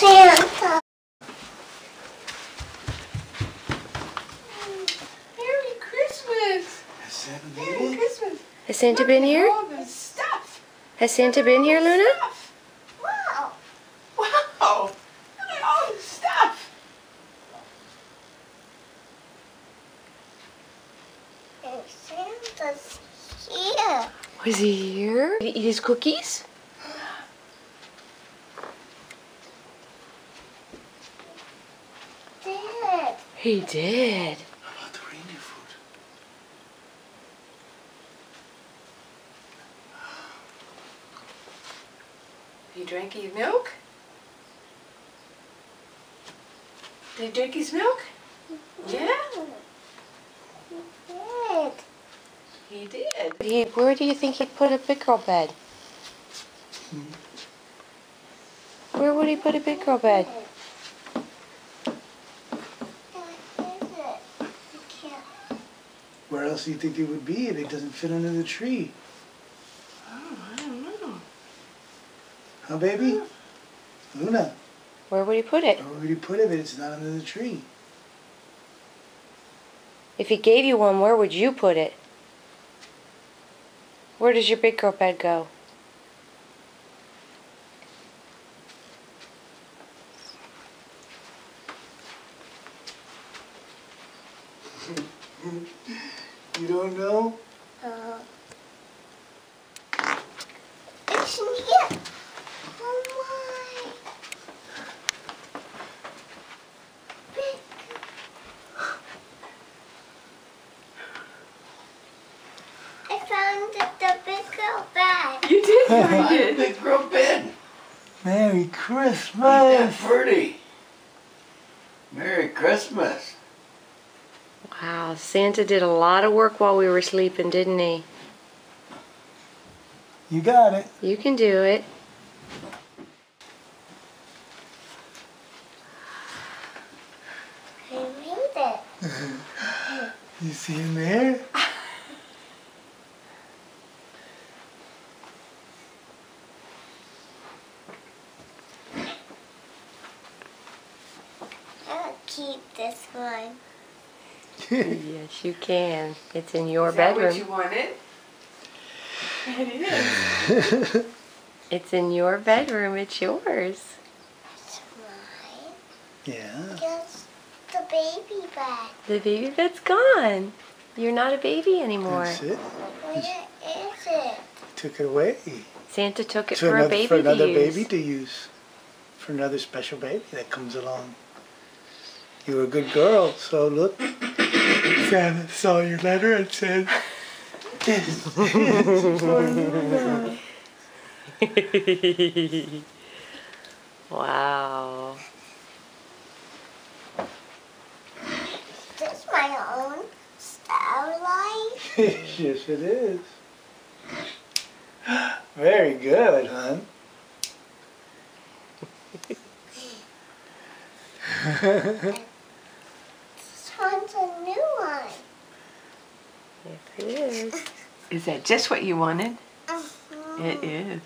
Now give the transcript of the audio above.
Santa. Merry Christmas. Has Santa made Merry it? Christmas. Has Santa been here? All the stuff. Has Santa been here, Luna? Stuff. Wow. Wow. Look at all the stuff. And Santa's here. Was he here? Did he eat his cookies? Dad. He did. How about the reindeer food? He drank his milk? Did he drink his milk? Yeah, Dad. he did. Where do you think he'd put a big girl bed? Where would he put a big girl bed? Where else do you think it would be if it doesn't fit under the tree? Oh, I don't know. Huh, baby? Luna, Where would he put it? where would you put it if it's not under the tree? If he gave you one, where would you put it? Where does your big girl bed go? You don't know? It's in here. Oh my. Big. I found the big girl bag. You did find Hey, it. big girl Ben. Merry Yeah, Christmas! pretty. Merry Christmas. Wow, Santa did a lot of work while we were sleeping, didn't he? You got it. You can do it. I made it. You see him there? I'll keep this one. Yes, you can. It's in your Is that bedroom. what you wanted? It is. It's in your bedroom. It's yours. It's mine. Yeah. Just the baby bag. The baby bed's gone. You're not a baby anymore. That's it. Where is it? Took it away. Santa took it To for a another, baby for another to use. baby to use. For another special baby that comes along. You were a good girl, so look. Santa saw your letter and said, "This is for Luna." Wow. Is this my own starlight? Yes, it is. Very good, hon. This one's a new one. Yes, it is. Is that just what you wanted? Mhm. It is.